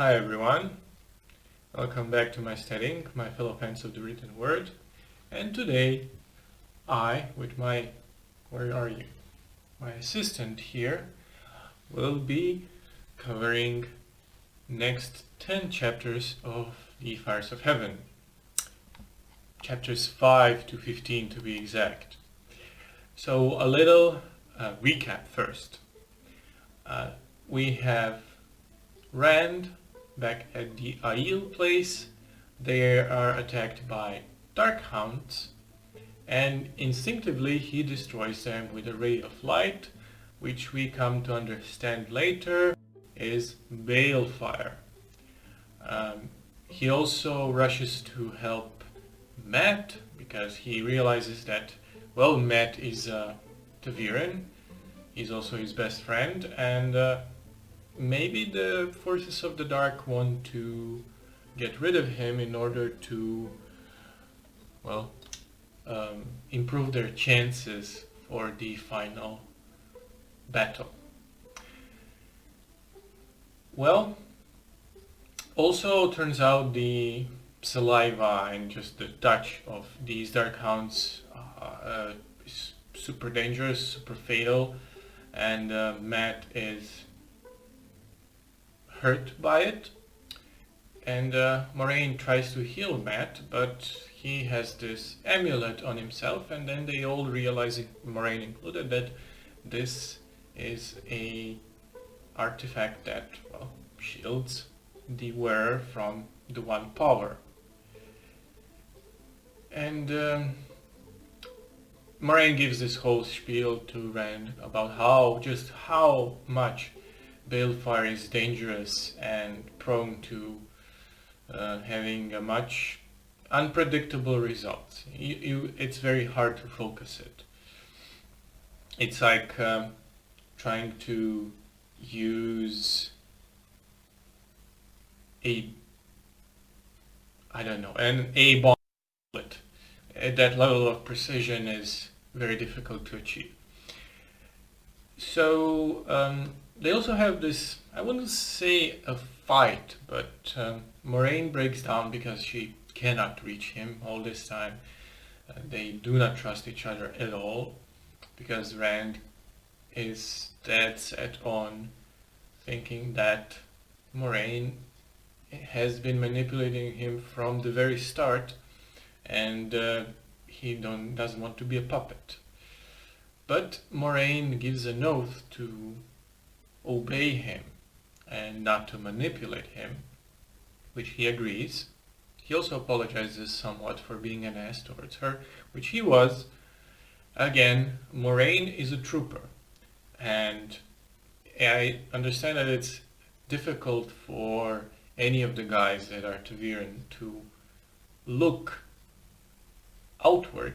Hi everyone, welcome back to my studying, my fellow fans of the written word. And today I, with my, where are you? My assistant here, will be covering next 10 chapters of the Fires of Heaven. Chapters 5 to 15 to be exact. So a little recap first. We have Rand back at the Aiel place. They are attacked by dark hounds, and instinctively he destroys them with a ray of light, which we come to understand later is balefire. He also rushes to help Matt because he realizes that, well, Matt is Taviran. He's also his best friend, and maybe the forces of the dark want to get rid of him in order to, well, improve their chances for the final battle. Well, also turns out the saliva and just the touch of these dark hounds is super dangerous, super fatal, and Matt is hurt by it, and Moraine tries to heal Matt, but he has this amulet on himself, and then they all realize, Moraine included, that this is a artifact that, well, shields the wearer from the one power. And Moraine gives this whole spiel to Rand about how much balefire is dangerous and prone to having a much unpredictable results. It's very hard to focus it. It's like trying to use an A-bomb bullet. At that level of precision is very difficult to achieve. So they also have this, I wouldn't say a fight, but Moraine breaks down because she cannot reach him all this time. They do not trust each other at all because Rand is dead set on thinking that Moraine has been manipulating him from the very start, and he doesn't want to be a puppet. But Moraine gives an oath to obey him and not to manipulate him, which he agrees. He also apologizes somewhat for being an ass towards her, which he was. Again, Moraine is a trooper, and I understand that it's difficult for any of the guys that are Taviran to look outward,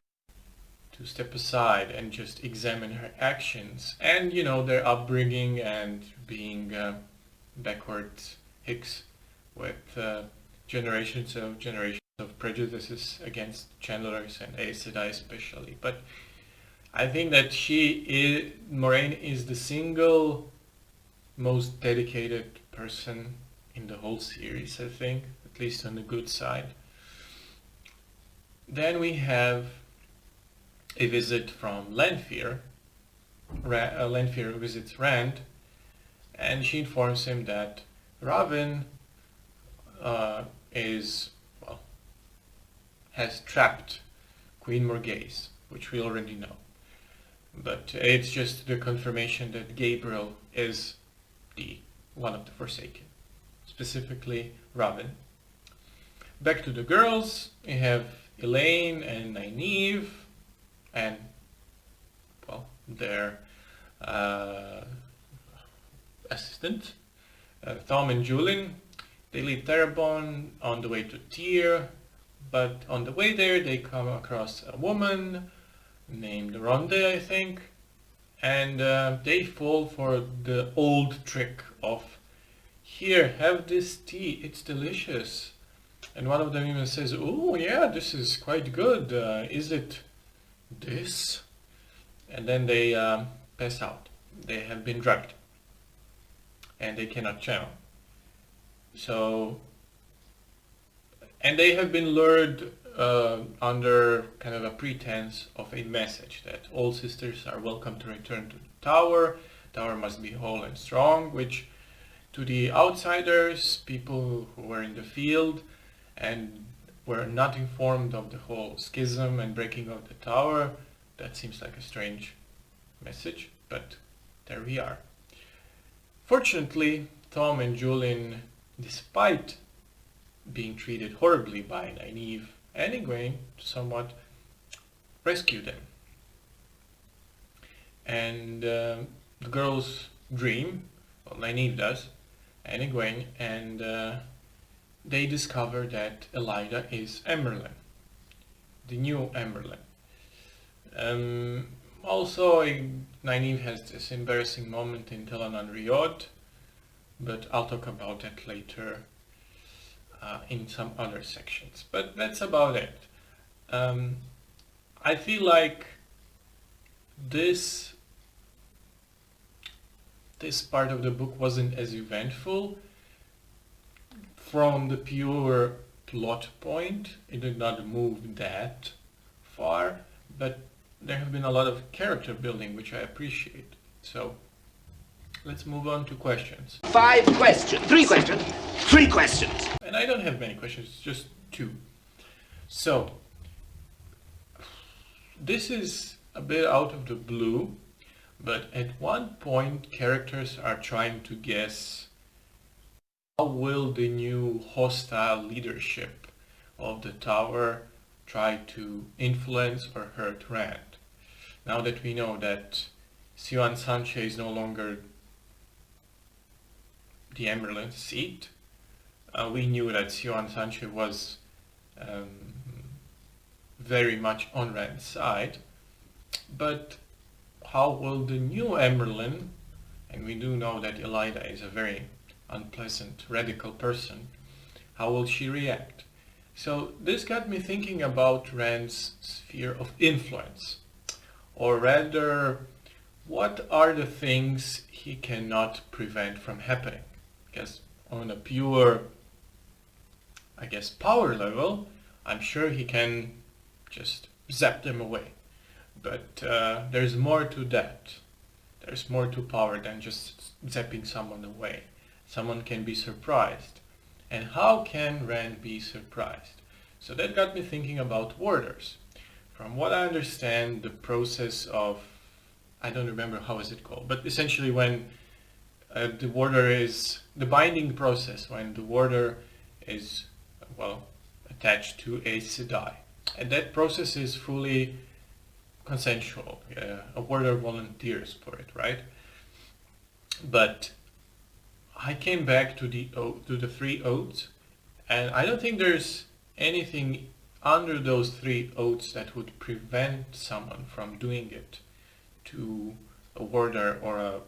to step aside and just examine her actions and, their upbringing and being backwards Hicks with generations of prejudices against Chandlers and Aes Sedai especially. But I think that Moraine is the single most dedicated person in the whole series, I think, at least on the good side. Then we have a visit from Lanfear. Lanfear visits Rand, and she informs him that Raven has trapped Queen Morghese, which we already know. But it's just the confirmation that Gabriel is one of the Forsaken, specifically Raven. Back to the girls, we have Elaine and Nynaeve, and, well, their assistant, Thom and Julin. They leave Terrebonne on the way to Tyr, but on the way there they come across a woman named Ronde, I think, and they fall for the old trick of, here, have this tea, it's delicious. And one of them even says, oh yeah, this is quite good, is it this? And then they pass out. They have been drugged and they cannot channel. So, and they have been lured under kind of a pretense of a message that all sisters are welcome to return to the tower. Tower must be whole and strong, which to the outsiders, people who were in the field and were not informed of the whole schism and breaking of the tower, that seems like a strange message, but there we are. Fortunately, Tom and Julian, despite being treated horribly by Nynaeve and Egwene, somewhat rescue them. And the girls dream, well, Nynaeve does, and Egwene, and they discover that Elaida is Emerlin, the new Emerlin. Also, Nynaeve has this embarrassing moment in Telenon Riod, but I'll talk about that later in some other sections. But that's about it. I feel like this part of the book wasn't as eventful. From the pure plot point, it did not move that far, but there have been a lot of character building, which I appreciate. So let's move on to questions. 5 questions. 3 questions. 3 questions. And I don't have many questions, just 2. So this is a bit out of the blue, but at one point characters are trying to guess how will the new hostile leadership of the tower try to influence or hurt Rand. Now that we know that Siouan Sanche is no longer the Emerald seat, we knew that Siouan Sanche was very much on Rand's side, but how will the new Emerlin, and we do know that Elaida is a very unpleasant, radical person, how will she react? So this got me thinking about Rand's sphere of influence, or rather, what are the things he cannot prevent from happening? Because on a pure, I guess, power level, I'm sure he can just zap them away. But there's more to that. There's more to power than just zapping someone away. Someone can be surprised. And how can Rand be surprised? So that got me thinking about warders. From what I understand, the process of, I don't remember how is it called, but essentially when the warder is, the binding process, when the warder is, well, attached to a Sedai. And that process is fully consensual. A warder volunteers for it, right? But I came back to the 3 oaths, and I don't think there's anything under those 3 oaths that would prevent someone from doing it to a warder or a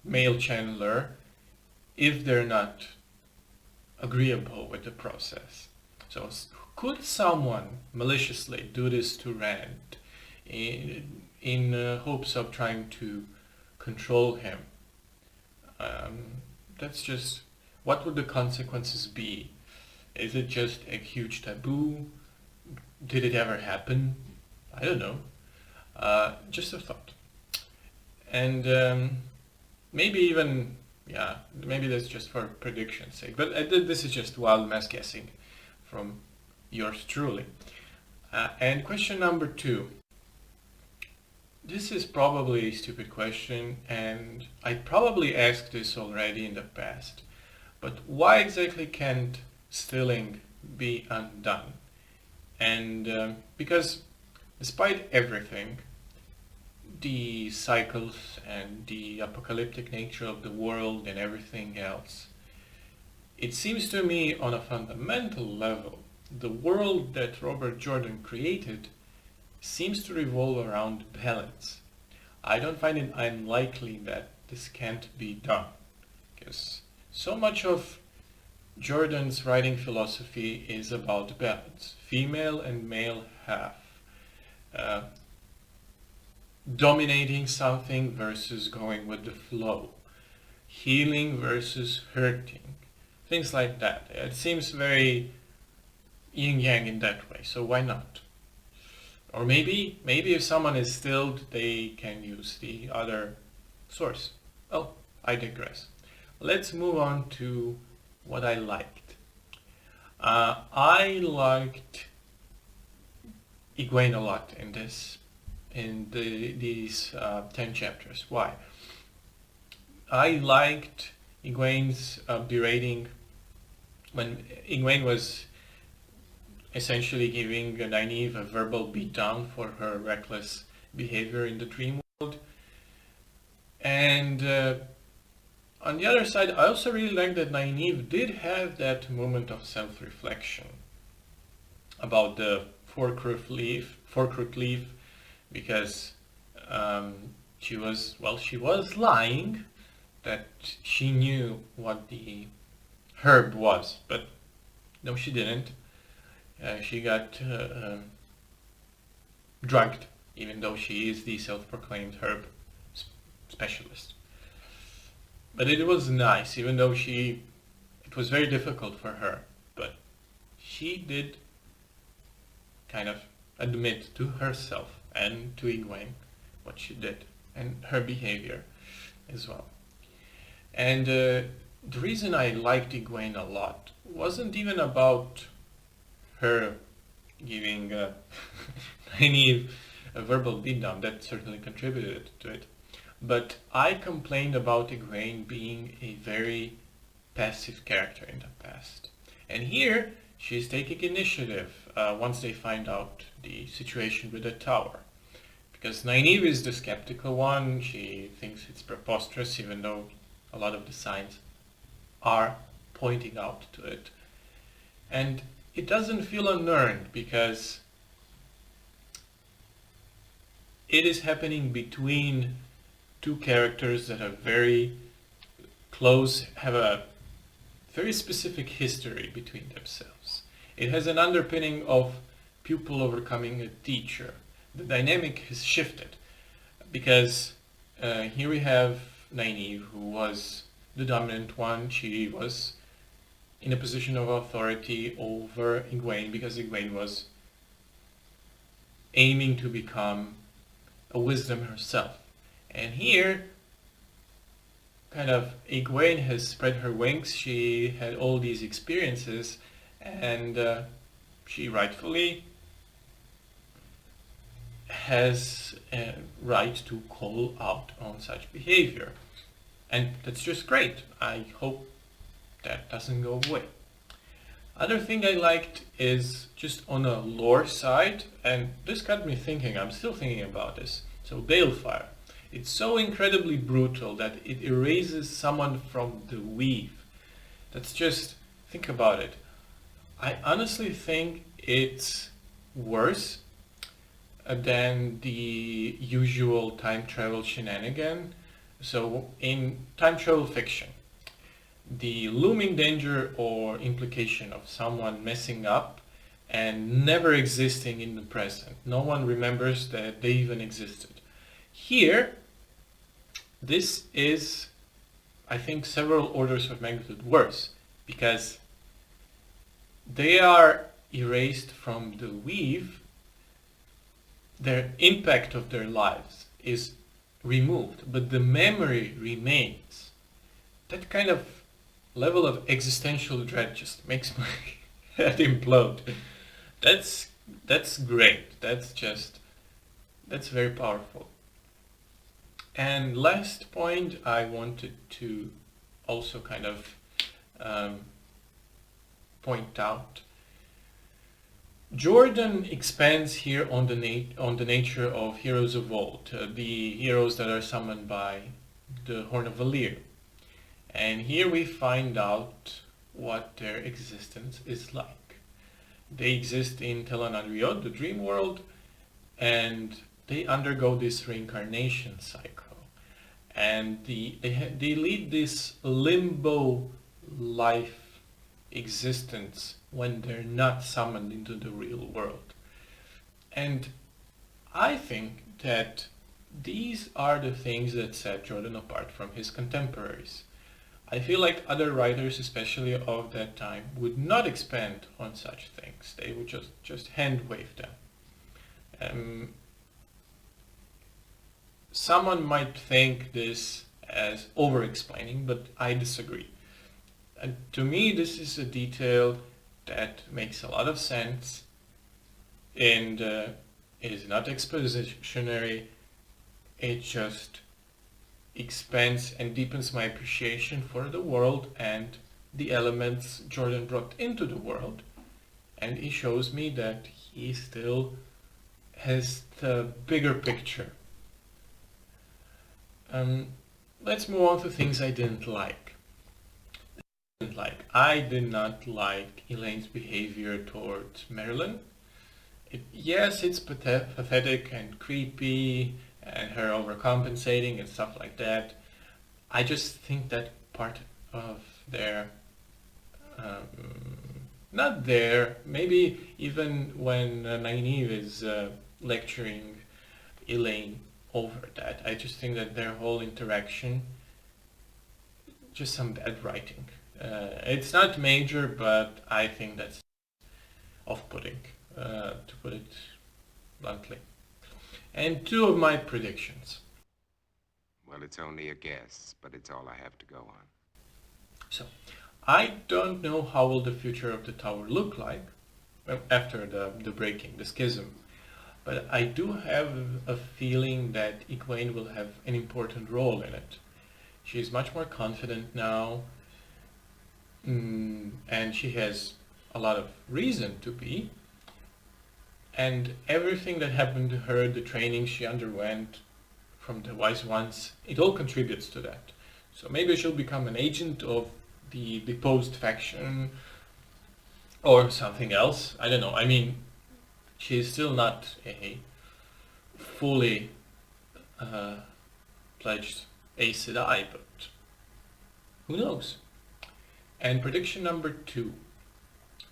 male channeler if they're not agreeable with the process. So could someone maliciously do this to Rand in hopes of trying to control him? That's just, what would the consequences be? Is it just a huge taboo? Did it ever happen? I don't know. Just a thought. And maybe even, maybe that's just for prediction's sake. But this is just wild mass guessing from yours truly. And question number 2. This is probably a stupid question, and I probably asked this already in the past. But why exactly can't Stilling be undone? And because despite everything, the cycles and the apocalyptic nature of the world and everything else, it seems to me on a fundamental level, the world that Robert Jordan created seems to revolve around balance. I don't find it unlikely that this can't be done, because so much of Jordan's writing philosophy is about balance, female and male half, dominating something versus going with the flow, healing versus hurting, things like that. It seems very yin-yang in that way, so why not? Or maybe if someone is stilled, they can use the other source. Oh, I digress. Let's move on to what I liked. I liked Egwene a lot in these 10 chapters. Why? I liked Egwene's berating when Egwene was essentially giving Nynaeve a verbal beatdown for her reckless behavior in the dream world. And on the other side, I also really like that Nynaeve did have that moment of self-reflection about the four-crooked leaf, because she was lying that she knew what the herb was, but no, she didn't. She got drugged, even though she is the self-proclaimed herb specialist. But it was nice, even though it was very difficult for her, but she did kind of admit to herself and to Egwene what she did and her behavior as well. And the reason I liked Egwene a lot wasn't even about her giving Nynaeve a verbal beatdown. That certainly contributed to it. But I complained about Egwene being a very passive character in the past. And here, she's taking initiative once they find out the situation with the tower. Because Nynaeve is the skeptical one. She thinks it's preposterous, even though a lot of the signs are pointing out to it. And it doesn't feel unearned because it is happening between two characters that are very close, have a very specific history between themselves. It has an underpinning of pupil overcoming a teacher. The dynamic has shifted because here we have Nynaeve, who was the dominant one. She was in a position of authority over Egwene because Egwene was aiming to become a wisdom herself. And here, kind of, Egwene has spread her wings. She had all these experiences, and she rightfully has a right to call out on such behavior. And that's just great. I hope that doesn't go away. Other thing I liked is just on a lore side, and this got me thinking, I'm still thinking about this. So Balefire. It's so incredibly brutal that it erases someone from the weave. That's just, think about it. I honestly think it's worse than the usual time travel shenanigan. So in time travel fiction, the looming danger or implication of someone messing up and never existing in the present. No one remembers that they even existed. Here, this is, I think, several orders of magnitude worse, because they are erased from the weave. Their impact of their lives is removed, but the memory remains. That kind of level of existential dread just makes my head implode. That's great. That's very powerful. And last point I wanted to also kind of point out. Jordan expands here on the nature of heroes of old, the heroes that are summoned by the Horn of Valir. And here we find out what their existence is like. They exist in Tel Anadriod, the dream world, and they undergo this reincarnation cycle. And they lead this limbo life existence when they're not summoned into the real world. And I think that these are the things that set Jordan apart from his contemporaries. I feel like other writers, especially of that time, would not expand on such things. They would just hand wave them. Someone might think this as over-explaining, but I disagree. And to me, this is a detail that makes a lot of sense and is not expositionary. It just expands and deepens my appreciation for the world and the elements Jordan brought into the world. And he shows me that he still has the bigger picture. Let's move on to things I didn't like. I did not like Elaine's behavior towards Marilyn. Yes, it's pathetic and creepy, and her overcompensating and stuff like that. I just think that part of their, not there, maybe even when Nynaeve is lecturing Elaine over that, I just think that their whole interaction, just some bad writing. It's not major, but I think that's off-putting, to put it bluntly. And two of my predictions. Well, it's only a guess, but it's all I have to go on. So, I don't know how will the future of the tower look like after the breaking, the schism. But I do have a feeling that Egwene will have an important role in it. She's much more confident now, and she has a lot of reason to be. And everything that happened to her, the training she underwent from the Wise Ones, it all contributes to that. So maybe she'll become an agent of the deposed faction or something else. I don't know. I mean, she's still not a fully pledged Aes Sedai, but who knows? And prediction number 2.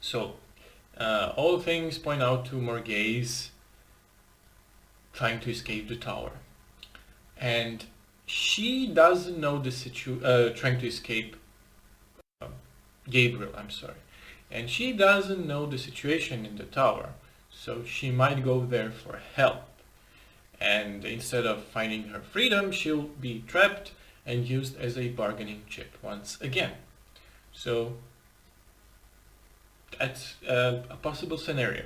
So, all things point out to Morghese trying to escape the tower. And she doesn't know the trying to escape Gabriel, I'm sorry. And she doesn't know the situation in the tower. So she might go there for help. And instead of finding her freedom, she'll be trapped and used as a bargaining chip once again. So that's a possible scenario.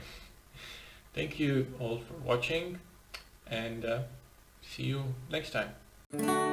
Thank you all for watching, and see you next time.